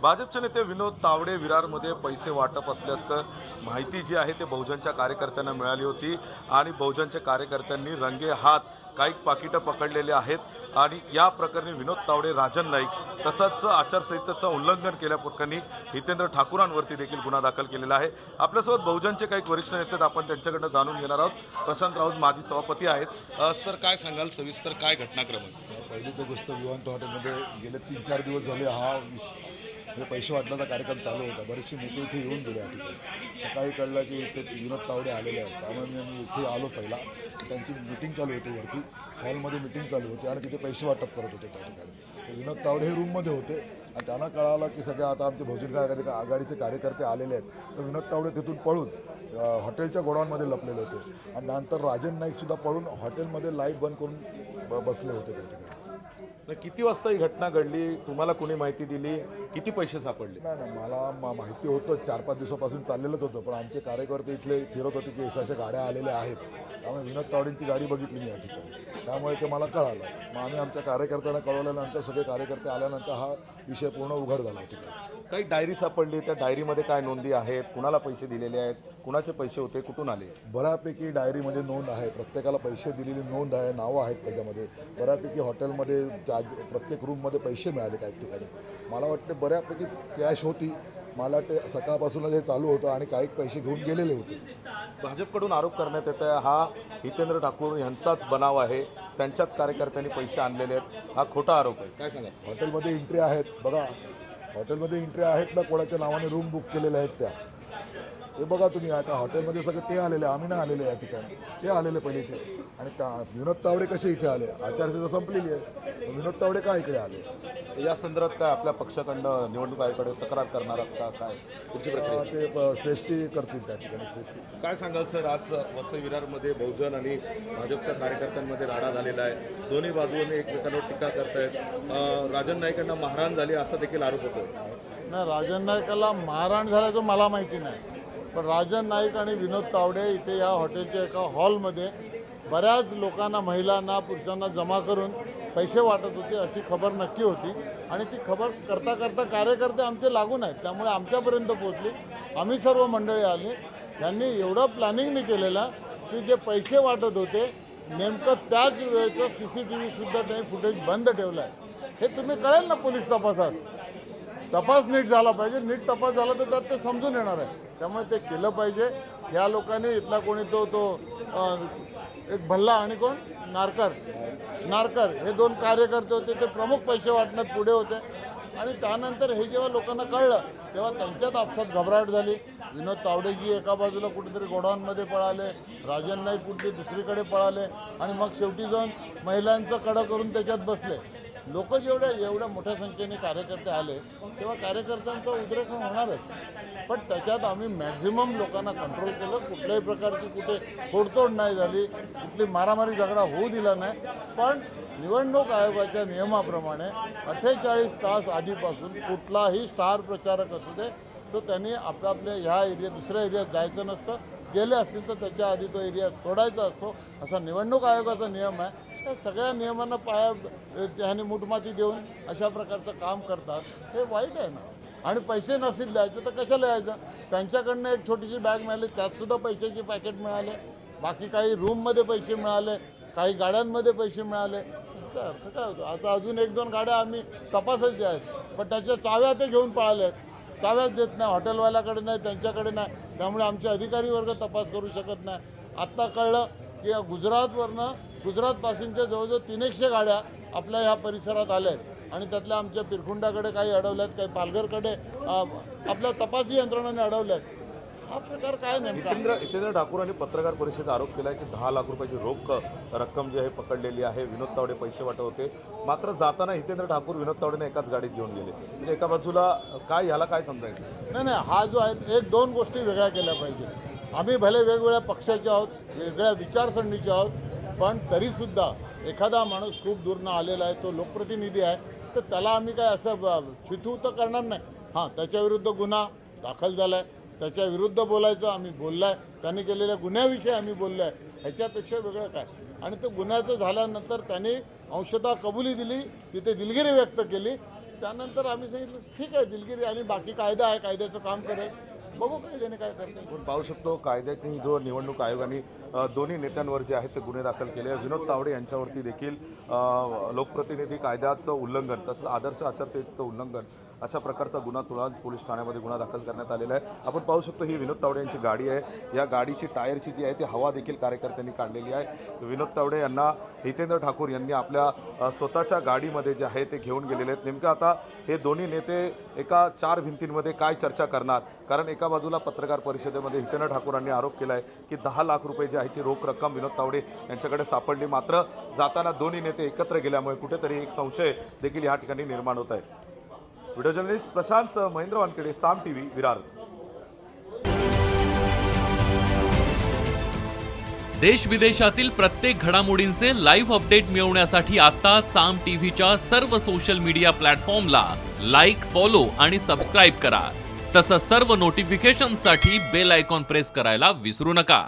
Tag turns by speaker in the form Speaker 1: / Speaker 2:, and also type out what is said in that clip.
Speaker 1: भाजपचे नेते विनोद तावडे विरारमध्ये पैसे वाटप असल्याचं माहिती जी आहे ते बहुजनच्या कार्यकर्त्यांना मिळाली होती आणि बहुजनच्या कार्यकर्त्यांनी रंगे हात काही पाकिटं पकडलेले आहेत आणि या प्रकरणी विनोद तावडे, राजन नाईक तसंच आचारसंहितेचं उल्लंघन केल्याप्रकरणी हितेंद्र ठाकूरांवरती देखील गुन्हा दाखल केलेला आहे। आपल्यासोबत बहुजनचे काही वरिष्ठ नेते आहेत, आपण त्यांच्याकडनं जाणून घेणार आहोत। प्रशांत राऊत माजी सभापती आहेत। सर, काय सांगाल सविस्तर काय घटनाक्रम आहे?
Speaker 2: पहिली तर गोष्ट विवांत हॉटेलमध्ये गेले 3-4 दिवस झाले हे पैसे वाटण्याचा कार्यक्रम चालू होता। बरेचसे नेते इथे येऊन गेले या ठिकाणी। सकाळी कळलं की इथे विनोद तावडे आलेले आहेत, त्यामुळे मी इथे आलो। पहिला त्यांची मीटिंग चालू होती, वरती हॉलमध्ये मीटिंग चालू होती आणि तिथे पैसे वाटप करत होते त्या ठिकाणी। विनोद तावडे हे रूममध्ये होते आणि त्यांना कळालं की सगळे आता आमचे बहुजन आघाडीचे कार्यकर्ते आलेले आहेत। तर विनोद तावडे तिथून पळून हॉटेलच्या गोडाऊनमध्ये लपलेले होते आणि नंतर राजन नाईकसुद्धा पळून हॉटेलमध्ये लाईट बंद करून बसले होते त्या ठिकाणी।
Speaker 1: किती वाजता ही घटना घडली? तुम्हाला कोणी माहिती दिली? किती पैसे सापडले?
Speaker 2: नाही, मला माहिती होतं, 4-5 दिवसापासून चाललेलंच होतं, पण आमचे कार्यकर्ते इथले फिरत होते की अशा गाड्या आलेल्या आहेत। त्यामुळे विनोद तावडेंची गाडी बघितली मी या ठिकाणी, त्यामुळे ते मला कळालं। मग आम्ही आमच्या कार्यकर्त्यांना कळवल्यानंतर सगळे कार्यकर्ते आल्यानंतर हा विषय पूर्ण उघड झाला या ठिकाणी।
Speaker 1: काही डायरी सापडली, त्या डायरीमध्ये काय नोंदी आहेत? कुणाला पैसे दिलेले आहेत? कुणाचे पैसे होते? कुठून आले?
Speaker 2: बऱ्यापैकी डायरीमध्ये नोंद आहे, प्रत्येकाला पैसे दिलेली नोंद आहे, नावं आहेत त्याच्यामध्ये। बऱ्यापैकी हॉटेलमध्ये प्रत्येक रूममध्ये पैसे मिळाले काही ठिकाणी। मला वाटतं बऱ्यापैकी कॅश होती। मला ते सकाळपासूनच हे चालू होतं आणि काही पैसे घेऊन गेलेले होते।
Speaker 1: भाजपकडून आरोप करण्यात येत आहे हा हितेंद्र ठाकूर यांचाच बनाव आहे, त्यांच्याच कार्यकर्त्यांनी पैसे आणलेले आहेत, हा खोटा आरोप आहे। काय सांगा?
Speaker 2: हॉटेलमध्ये एंट्री आहेत, बघा हॉटेलमध्ये एंट्री आहेत ना, कोणाच्या नावाने रूम बुक केलेल्या आहेत त्या, हे बघा तुम्ही। आता हॉटेलमध्ये सगळं ते आलेले, आम्ही नाही आलेले या ठिकाणी, ते आलेले पहिले इथे। आणि विनोद तावडे कसे इथे आले? आचारसंहिता संपलेली आहे, विनोद तावडे का इकडे आले?
Speaker 1: या संदर्भात काय आपल्या पक्षाकडनं निवडणूक आयोगाकडे तक्रार करणार असता? काय पुढची प्रक्रिया?
Speaker 2: ते श्रेष्ठी करतील त्या ठिकाणी, श्रेष्ठी।
Speaker 1: काय सांगाल सर, आज वसई विरारमध्ये बहुजन आणि भाजपच्या कार्यकर्त्यांमध्ये राडा झालेला आहे, दोन्ही बाजूने एकमेकांवर टीका करतायत। राजन नाईकांना मारहाण झाली असा देखील आरोप होतो।
Speaker 3: नाही, राजन नाईकाला मारहाण झाल्याचं मला माहिती नाही, पण राजन नाईक आणि विनोद तावडे इथे या हॉटेलच्या एका हॉलमध्ये बऱ्याच लोकांना, महिलांना, पुरुषांना जमा करून पैसे वाटत होते अशी खबर नक्की होती। आणि ती खबर करता करता कार्यकर्ते आमचे लागून आहेत, त्यामुळे आमच्यापर्यंत पोहोचली। आम्ही सर्व मंडळी आले, त्यांनी एवढं प्लॅनिंगने केलेलं की जे पैसे वाटत होते नेमकं त्याच वेळेचं CCTV सुद्धा त्यांनी फुटेज बंद ठेवलं आहे। हे तुम्ही कळेल ना पोलीस तपासात, तपास नीट झाला पाहिजे। नीट तपास झाला तर त्यात ते समजून येणार आहे, त्यामुळे ते केलं पाहिजे। या लोकांनी इथला कोणी तो एक भल्ला आणि कोण नारकर हे 2 कार्यकर्ते होते, ते प्रमुख पैसे वाटण्यात पुढे होते। आणि त्यानंतर हे जेव्हा लोकांना कळलं तेव्हा त्यांच्यात आपसात घबराट झाली। विनोद तावडेजी एका बाजूला कुठेतरी गोडाऊनमध्ये पळाले, राजन नाईक कुठे दुसरीकडे पळाले आणि मग शेवटी जाऊन महिलांचं कडं करून त्याच्यात बसले। लोक एवढ्या मोठ्या संख्येने कार्यकर्ते आले तेव्हा कार्यकर्त्यांचा उद्रेक होणारच, पण त्याच्यात आम्ही मॅक्झिमम लोकांना कंट्रोल केलं। कुठल्याही प्रकारची कुठे तोडतोड नाही झाली, कुठली मारामारी झगडा होऊ दिला नाही। पण निवडणूक आयोगाच्या नियमाप्रमाणे 48 तास आधीपासून कुठलाही स्टार प्रचारक असू दे तो त्यांनी आपल्या ह्या दुसऱ्या एरियात जायचं नसतं। गेले असतील तर त्याच्या आधी तो एरिया सोडायचा असतो, असा निवडणूक आयोगाचा नियम आहे। त्या सगळ्या नियमांना ह्याने मुठमाती देऊन अशा प्रकारचं काम करतात, हे वाईट आहे ना। आणि पैसे नसतील द्यायचं तर कशाला यायचं? त्यांच्याकडनं एक छोटीशी बॅग मिळाली, त्यातसुद्धा पैशाचे पॅकेट मिळाले, बाकी काही रूममध्ये पैसे मिळाले, काही गाड्यांमध्ये पैसे मिळाले। त्याचा अर्थ काय होतो? आता अजून 1-2 गाड्या आम्ही तपासायच्या आहेत, पण त्याच्या चाव्या ते घेऊन पळाले आहेत, चाव्याच देत नाही, हॉटेलवाल्याकडे नाही, त्यांच्याकडे नाही, त्यामुळे आमचे अधिकारी वर्ग तपास करू शकत नाही। आत्ता कळलं की गुजरातपासूनच्या जवळजवळ 300 गाड्या आपल्या ह्या परिसरात आल्या आहेत आणि त्यातल्या आमच्या पिरखुंडाकडे काही अडवल्यात, काही पालघरकडे आपल्या तपासी यंत्रणाने अडवल्यात। हा प्रकार काय नेमका?
Speaker 1: हितेंद्र ठाकूरांनी पत्रकार परिषदेत आरोप केला की 10 लाख रुपयाची रोख रक्कम जी आहे पकडलेली आहे, विनोद तावडे पैसे वाटत होते। मात्र जाताना हितेंद्र ठाकूर विनोद तावडेने एकाच गाडीत घेऊन गेले, म्हणजे एका बाजूला काय, ह्याला काय समजायचं?
Speaker 3: नाही, हा जो आहे 1-2 गोष्टी वेगळ्या केल्या पाहिजे। आम्ही भले वेगवेगळ्या पक्षाचे आहोत, वेगळ्या विचारसरणीचे आहोत, पण तरीसुद्धा एखादा माणूस खूप दूरनं आलेला आहे, तो लोकप्रतिनिधी आहे, तर त्याला आम्ही काय असं छिथू तर करणार नाही। हां, त्याच्याविरुद्ध गुन्हा दाखल झाला आहे, त्याच्या विरुद्ध बोलायचं, आम्ही बोललो आहे, त्यांनी केलेल्या गुन्ह्याविषयी आम्ही बोललो आहे, ह्याच्यापेक्षा वेगळं काय? आणि ते गुन्ह्याचं झाल्यानंतर त्यांनी अंशतः कबुली दिली, तिथे दिलगिरी व्यक्त केली, त्यानंतर आम्ही सांगितलं ठीक आहे दिलगिरी आणि बाकी कायदा आहे कायद्याचं काम करेल बघू कायद्याने काय करते.
Speaker 1: आपण पाहू शकतो कायद्याची जो निवडणूक आयोगाने दोन्ही नेत्यांवर जे आहेत ते गुन्हे दाखल केले. विनोद तावडे यांच्यावरती देखील लोकप्रतिनिधी कायद्याचं उल्लंघन तसंच आदर्श आचारसंहितेचं उल्लंघन अशा प्रकारचा गुन्हा तुळजापूर पोलीस ठाण्यामध्ये गुन्हा दाखल करण्यात आलेला आहे. आपण पाहू शकतो ही विनोद तावडे यांची गाडी आहे. या गाडीची टायरची जी आहे ती हवा देखील कार्यकर्त्यांनी काढलेली आहे. विनोद तावडे यांना हितेंद्र ठाकूर यांनी आपल्या स्वतःच्या गाडीमध्ये जे आहे ते घेऊन गेलेले आहेत. नेमकं आता हे दोन्ही नेते एका 4 भिंतींमध्ये काय चर्चा करणार, कारण एका बाजूला पत्रकार परिषदेमध्ये हितेंद्र ठाकूरांनी आरोप केला आहे की 10 लाख रुपये जी आहे ती रोख रक्कम विनोद तावडे यांच्याकडे सापडली. मात्र जाताना दोन्ही नेते एकत्र गेल्यामुळे कुठेतरी एक संशय देखील या ठिकाणी निर्माण होत आहे. व्हिडिओ जर्नलिस्ट प्रशांत महेंद्र वानखेडे, साम टीव्ही, विरार.
Speaker 4: देश विदेशातील प्रत्येक घडामोडींचे लाईव्ह अपडेट मिळवण्यासाठी आता साम टीव्हीच्या सर्व सोशल मीडिया प्लॅटफॉर्मला लाईक, फॉलो आणि सबस्क्राईब करा. तसंच सर्व नोटिफिकेशनसाठी बेल आयकॉन प्रेस करायला विसरू नका.